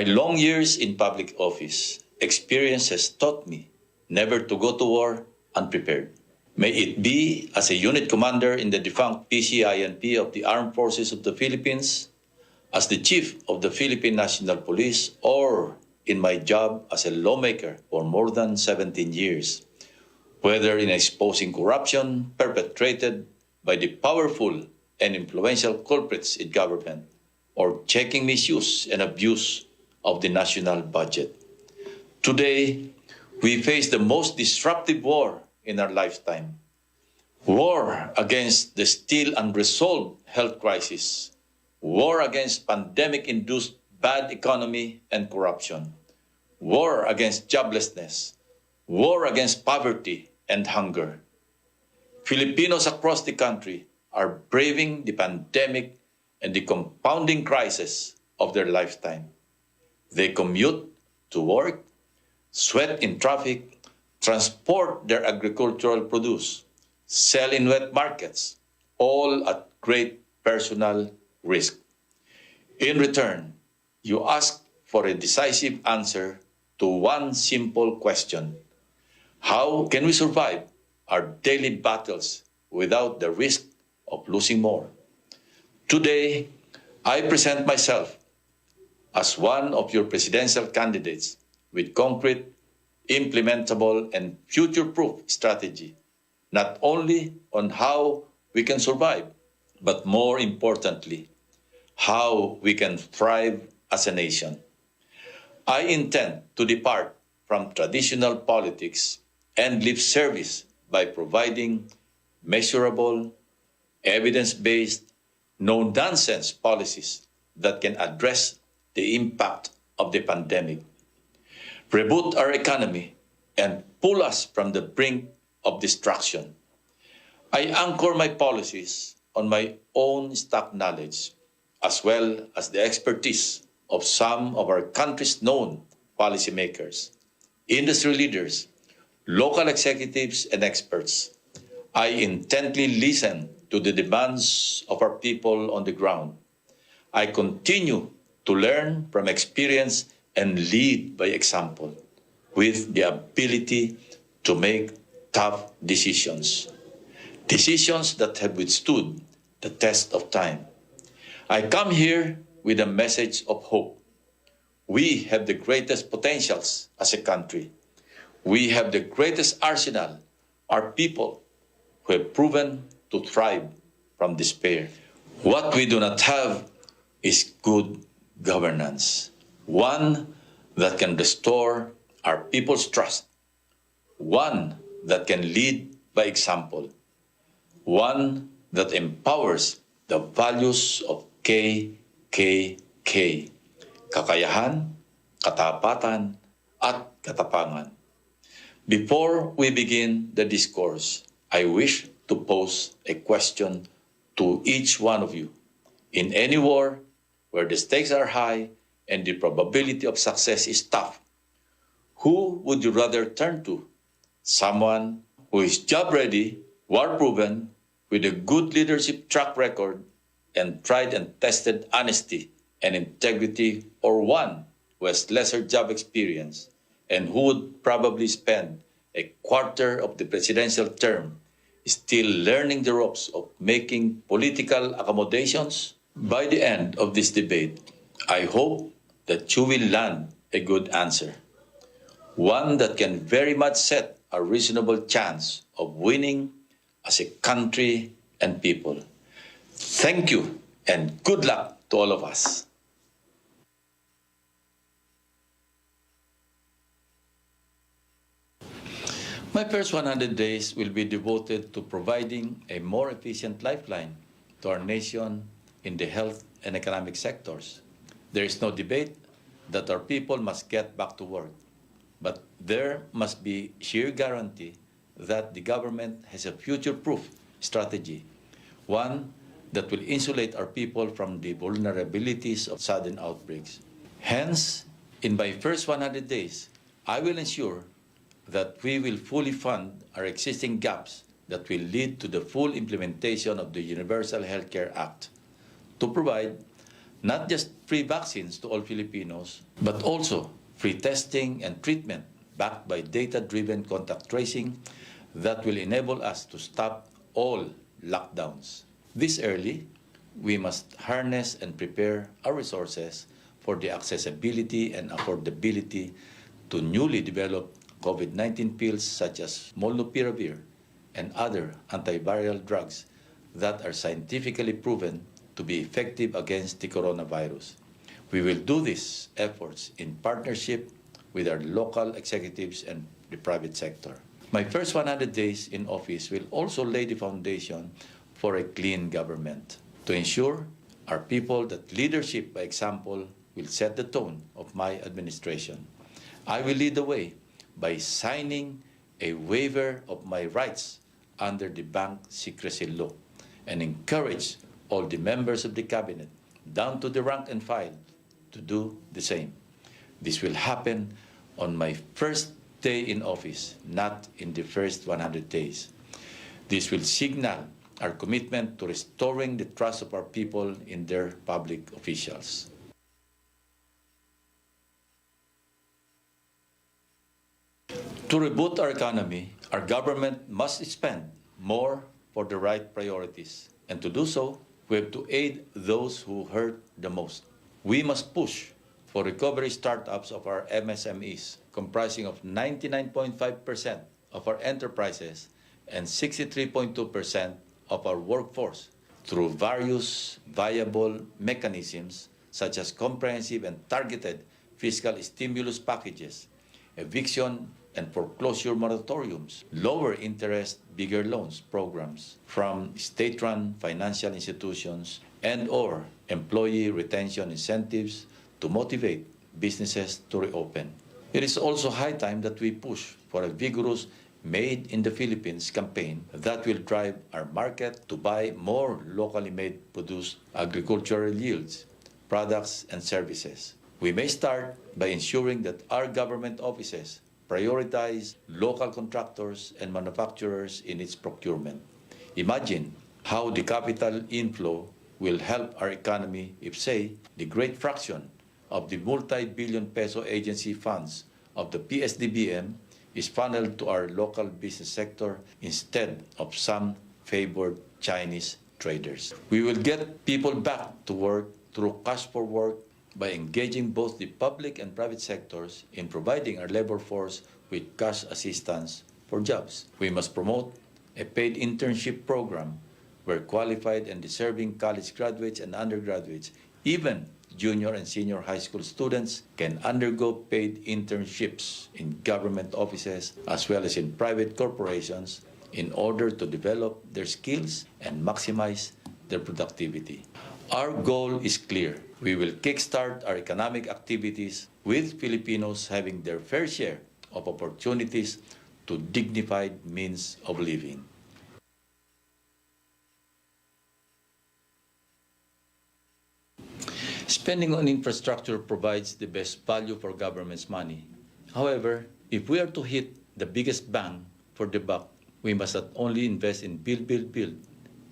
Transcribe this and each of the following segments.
My long years in public office experience has taught me never to go to war unprepared. May it be as a unit commander in the defunct PCINP of the Armed Forces of the Philippines, as the Chief of the Philippine National Police, or in my job as a lawmaker for more than 17 years, whether in exposing corruption perpetrated by the powerful and influential culprits in government, or checking misuse and abuse of the national budget. Today, we face the most disruptive war in our lifetime. War against the still unresolved health crisis. War against pandemic-induced bad economy and corruption. War against joblessness. War against poverty and hunger. Filipinos across the country are braving the pandemic and the compounding crisis of their lifetime. They commute to work, sweat in traffic, transport their agricultural produce, sell in wet markets, all at great personal risk. In return, you ask for a decisive answer to one simple question: how can we survive our daily battles without the risk of losing more? Today, I present myself as one of your presidential candidates with concrete, implementable, and future-proof strategy, not only on how we can survive, but more importantly, how we can thrive as a nation. I intend to depart from traditional politics and lip service by providing measurable, evidence-based, no-nonsense policies that can address the impact of the pandemic, reboot our economy, and pull us from the brink of destruction. I anchor my policies on my own stock knowledge, as well as the expertise of some of our country's known policymakers, industry leaders, local executives, and experts. I intently listen to the demands of our people on the ground. I continue to learn from experience and lead by example, with the ability to make tough decisions. Decisions that have withstood the test of time. I come here with a message of hope. We have the greatest potentials as a country. We have the greatest arsenal, our people, who have proven to thrive from despair. What we do not have is good governance, one that can restore our people's trust, one that can lead by example, one that empowers the values of KKK, kakayahan, katapatan, at katapangan. Before we begin the discourse, I wish to pose a question to each one of you. In any war where the stakes are high and the probability of success is tough, who would you rather turn to? Someone who is job-ready, war-proven, with a good leadership track record, and tried and tested honesty and integrity, or one who has lesser job experience and who would probably spend a quarter of the presidential term still learning the ropes of making political accommodations? By the end of this debate, I hope that you will land a good answer, one that can very much set a reasonable chance of winning as a country and people. Thank you and good luck to all of us. My first 100 days will be devoted to providing a more efficient lifeline to our nation in the health and economic sectors. There is no debate that our people must get back to work, but there must be sheer guarantee that the government has a future-proof strategy, one that will insulate our people from the vulnerabilities of sudden outbreaks. Hence, in my first 100 days, I will ensure that we will fully fund our existing gaps that will lead to the full implementation of the Universal Healthcare Act to provide not just free vaccines to all Filipinos, but also free testing and treatment backed by data-driven contact tracing that will enable us to stop all lockdowns. This early, we must harness and prepare our resources for the accessibility and affordability to newly developed COVID-19 pills such as molnupiravir and other antiviral drugs that are scientifically proven to be effective against the coronavirus. We will do these efforts in partnership with our local executives and the private sector. My first 100 days in office will also lay the foundation for a clean government to ensure our people that leadership by example will set the tone of my administration. I will lead the way by signing a waiver of my rights under the bank secrecy law and encourage all the members of the cabinet, down to the rank and file, to do the same. This will happen on my first day in office, not in the first 100 days. This will signal our commitment to restoring the trust of our people in their public officials. To reboot our economy, our government must spend more for the right priorities. And to do so, we have to aid those who hurt the most. We must push for recovery startups of our MSMEs, comprising of 99.5% of our enterprises and 63.2% of our workforce through various viable mechanisms such as comprehensive and targeted fiscal stimulus packages, eviction and foreclosure moratoriums, lower interest, bigger loans programs from state-run financial institutions, and/or employee retention incentives to motivate businesses to reopen. It is also high time that we push for a vigorous Made in the Philippines campaign that will drive our market to buy more locally made produced agricultural yields, products, and services. We may start by ensuring that our government offices prioritize local contractors and manufacturers in its procurement. Imagine how the capital inflow will help our economy if, say, the great fraction of the multi-billion peso agency funds of the PSDBM is funneled to our local business sector instead of some favored Chinese traders. We will get people back to work through cash for work by engaging both the public and private sectors in providing our labor force with cash assistance for jobs. We must promote a paid internship program where qualified and deserving college graduates and undergraduates, even junior and senior high school students, can undergo paid internships in government offices as well as in private corporations in order to develop their skills and maximize their productivity. Our goal is clear. We will kickstart our economic activities with Filipinos having their fair share of opportunities to dignified means of living. Spending on infrastructure provides the best value for government's money. However, if we are to hit the biggest bang for the buck, we must not only invest in build,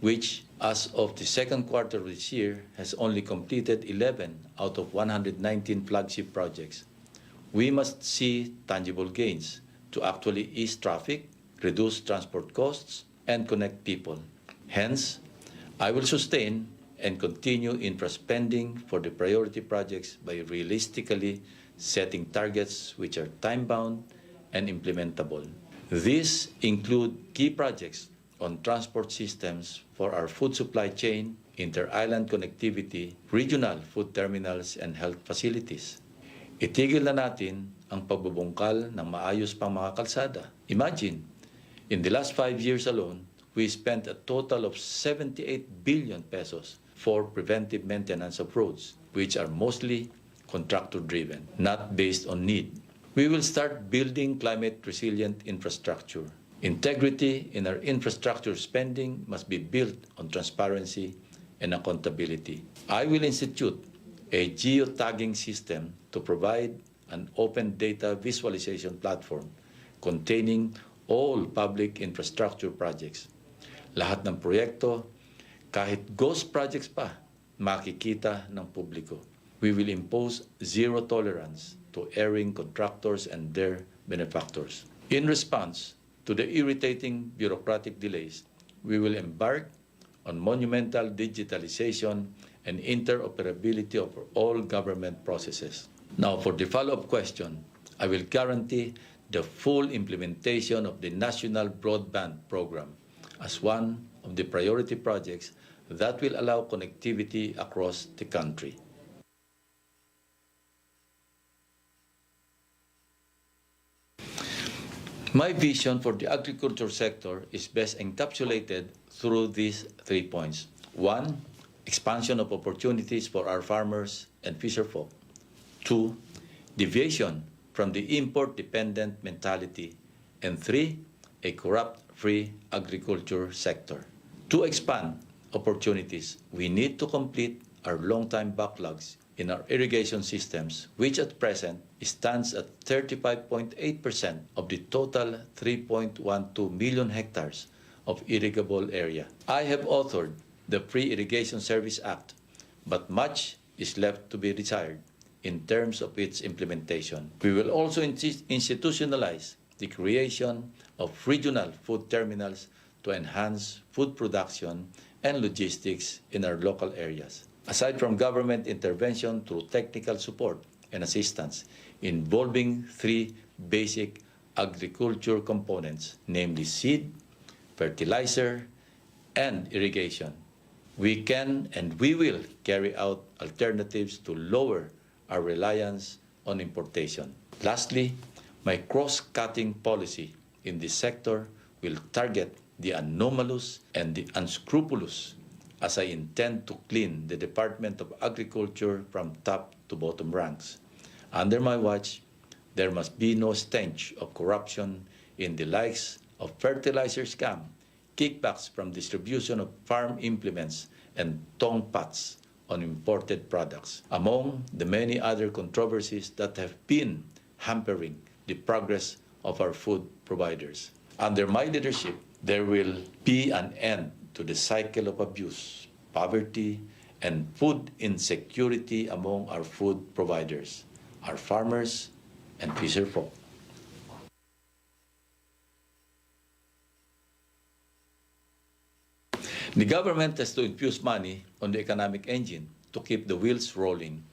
which as of the second quarter of this year has only completed 11 out of 119 flagship projects. We must see tangible gains to actually ease traffic, reduce transport costs, and connect people. Hence, I will sustain and continue infra spending for the priority projects by realistically setting targets which are time-bound and implementable. These include key projects on transport systems for our food supply chain, inter-island connectivity, regional food terminals, and health facilities. Itigil na natin ang pagbubungkal ng maayos pang mga kalsada. Imagine, in the last 5 years alone, we spent a total of 78 billion pesos for preventive maintenance of roads, which are mostly contractor-driven, not based on need. We will start building climate-resilient infrastructure. Integrity in our infrastructure spending must be built on transparency and accountability. I will institute a geotagging system to provide an open data visualization platform containing all public infrastructure projects. Lahat ng proyekto, kahit ghost projects pa, makikita ng publiko. We will impose zero tolerance to erring contractors and their benefactors. In response to the irritating bureaucratic delays, we will embark on monumental digitalization and interoperability of all government processes. Now, for the follow-up question, I will guarantee the full implementation of the National Broadband Program as one of the priority projects that will allow connectivity across the country. My vision for the agriculture sector is best encapsulated through these 3 points. 1, expansion of opportunities for our farmers and fisherfolk. 2, deviation from the import-dependent mentality. And 3, a corrupt-free agriculture sector. To expand opportunities, we need to complete our long-time backlogs in our irrigation systems, which at present stands at 35.8% of the total 3.12 million hectares of irrigable area. I have authored the Free Irrigation Service Act, but much is left to be desired in terms of its implementation. We will also institutionalize the creation of regional food terminals to enhance food production and logistics in our local areas. Aside from government intervention through technical support and assistance involving 3 basic agriculture components, namely seed, fertilizer, and irrigation, we can and we will carry out alternatives to lower our reliance on importation. Lastly, my cross-cutting policy in this sector will target the anomalous and the unscrupulous, as I intend to clean the Department of Agriculture from top to bottom ranks. Under my watch, there must be no stench of corruption in the likes of fertilizer scam, kickbacks from distribution of farm implements, and tongpats on imported products, among the many other controversies that have been hampering the progress of our food providers. Under my leadership, there will be an end to the cycle of abuse, poverty, and food insecurity among our food providers, our farmers, and fisherfolk. The government has to infuse money on the economic engine to keep the wheels rolling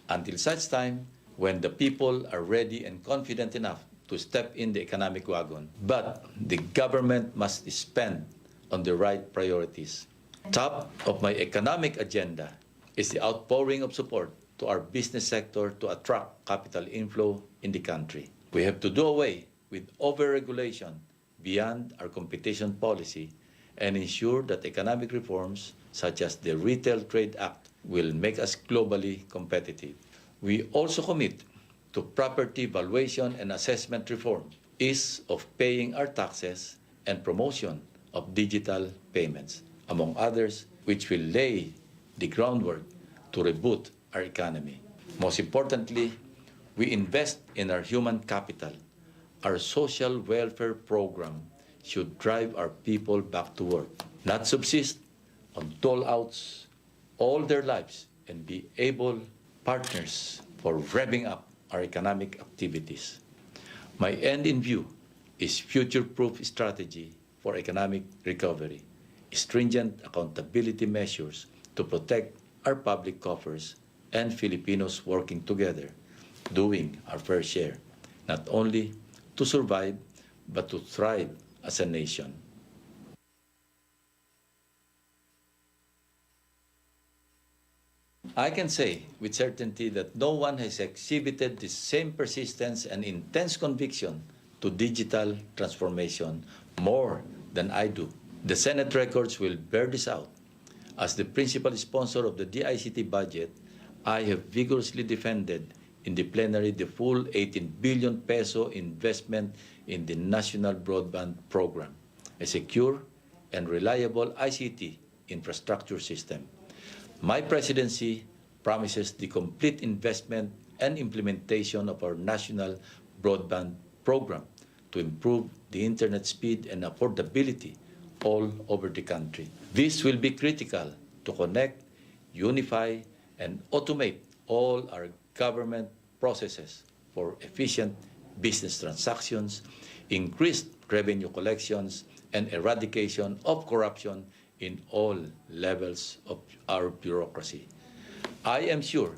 until such time when the people are ready and confident enough to step in the economic wagon. But the government must spend on the right priorities. Top of my economic agenda is the outpouring of support to our business sector to attract capital inflow in the country. We have to do away with over-regulation beyond our competition policy and ensure that economic reforms such as the Retail Trade Act will make us globally competitive. We also commit to property valuation and assessment reform, ease of paying our taxes, and promotion of digital payments, among others, which will lay the groundwork to reboot our economy. Most importantly, we invest in our human capital. Our social welfare program should drive our people back to work, not subsist on dole-outs all their lives, and be able partners for revving up our economic activities. My end in view is future-proof strategy for economic recovery, stringent accountability measures to protect our public coffers, and Filipinos working together, doing our fair share, not only to survive, but to thrive as a nation. I can say with certainty that no one has exhibited the same persistence and intense conviction to digital transformation more than I do. The Senate records will bear this out. As the principal sponsor of the DICT budget, I have vigorously defended in the plenary the full 18 billion peso investment in the National Broadband Program, a secure and reliable ICT infrastructure system. My presidency promises the complete investment and implementation of our National Broadband Program to improve the internet speed and affordability all over the country. This will be critical to connect, unify, and automate all our government processes for efficient business transactions, increased revenue collections, and eradication of corruption in all levels of our bureaucracy. I am sure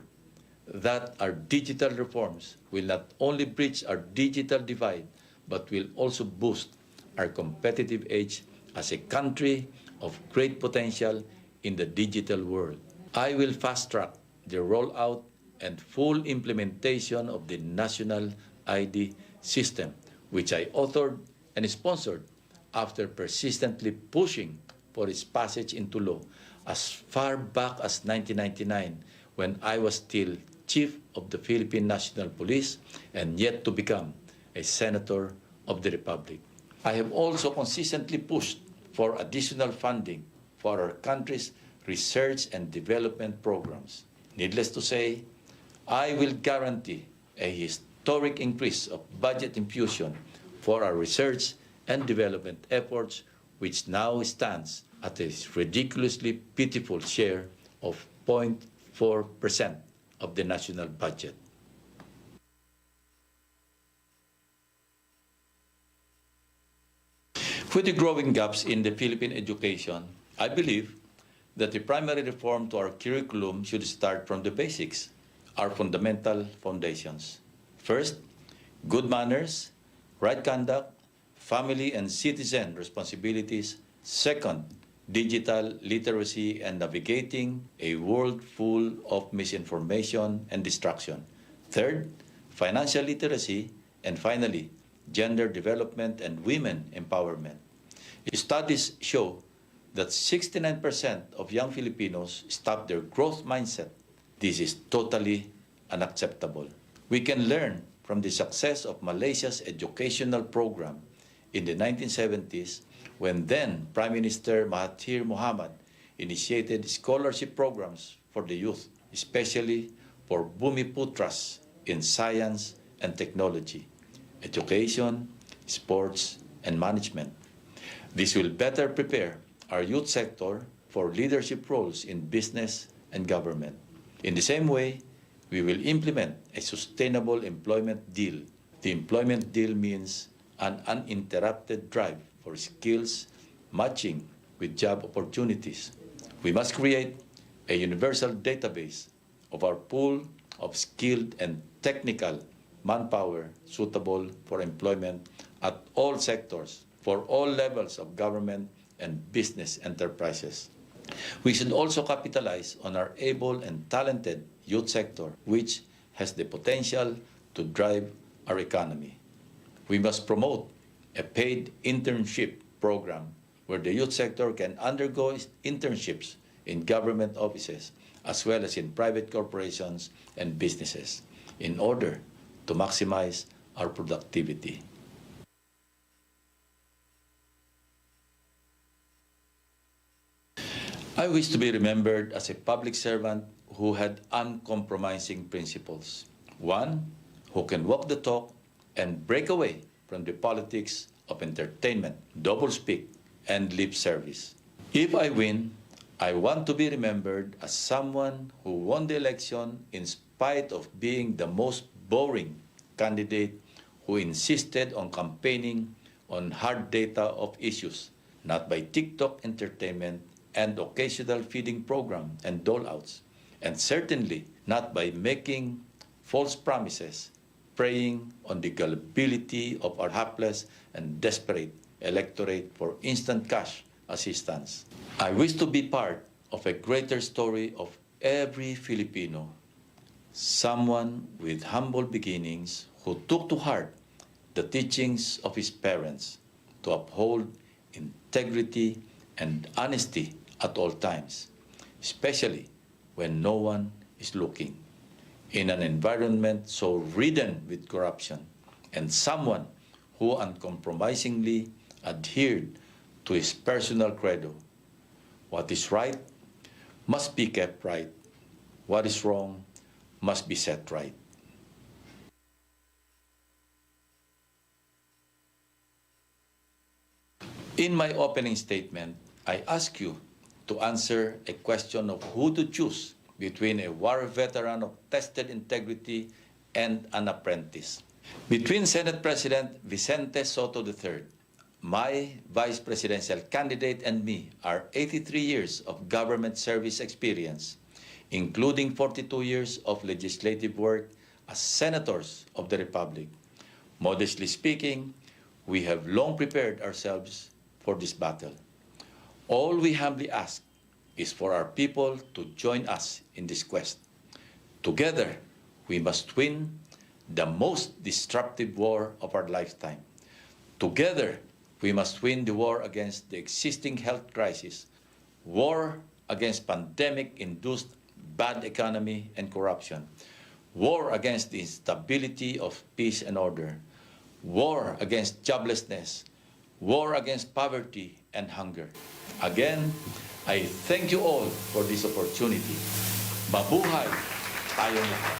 that our digital reforms will not only bridge our digital divide, but will also boost our competitive edge as a country of great potential in the digital world. I will fast-track the rollout and full implementation of the National ID System, which I authored and sponsored after persistently pushing for its passage into law as far back as 1999, when I was still Chief of the Philippine National Police and yet to become a Senator of the Republic. I have also consistently pushed for additional funding for our country's research and development programs. Needless to say, I will guarantee a historic increase of budget infusion for our research and development efforts, which now stands at a ridiculously pitiful share of 0.4% of the national budget. With the growing gaps in the Philippine education, I believe that the primary reform to our curriculum should start from the basics, our fundamental foundations. First, good manners, right conduct, family and citizen responsibilities. Second, digital literacy and navigating a world full of misinformation and distraction. Third, financial literacy. And finally, gender development and women empowerment. Studies show that 69% of young Filipinos stop their growth mindset. This is totally unacceptable. We can learn from the success of Malaysia's educational program in the 1970s, when then Prime Minister Mahathir Mohamad initiated scholarship programs for the youth, especially for Bumiputras in science and technology, education, sports, and management. This will better prepare our youth sector for leadership roles in business and government. In the same way, we will implement a sustainable employment deal. The employment deal means an uninterrupted drive for skills matching with job opportunities. We must create a universal database of our pool of skilled and technical manpower suitable for employment at all sectors, for all levels of government and business enterprises. We should also capitalize on our able and talented youth sector, which has the potential to drive our economy. We must promote a paid internship program where the youth sector can undergo internships in government offices as well as in private corporations and businesses in order to maximize our productivity. I wish to be remembered as a public servant who had uncompromising principles. One, who can walk the talk and break away from the politics of entertainment, doublespeak, and lip service. If I win, I want to be remembered as someone who won the election in spite of being the most boring candidate who insisted on campaigning on hard data of issues, not by TikTok entertainment and occasional feeding program and dole-outs, and certainly not by making false promises, preying on the gullibility of our hapless and desperate electorate for instant cash assistance. I wish to be part of a greater story of every Filipino, someone with humble beginnings who took to heart the teachings of his parents to uphold integrity and honesty at all times, especially when no one is looking, in an environment so ridden with corruption, and someone who uncompromisingly adhered to his personal credo. What is right must be kept right. What is wrong must be set right. In my opening statement, I ask you to answer a question of who to choose between a war veteran of tested integrity and an apprentice. Between Senate President Vicente Soto III, my vice presidential candidate, and me are 83 years of government service experience, including 42 years of legislative work as senators of the Republic. Modestly speaking, we have long prepared ourselves for this battle. All we humbly ask is for our people to join us in this quest. Together, we must win the most destructive war of our lifetime. Together, we must win the war against the existing health crisis, war against pandemic-induced bad economy and corruption, war against the instability of peace and order, war against joblessness, war against poverty and hunger. Again, I thank you all for this opportunity. Mabuhay tayong lahat.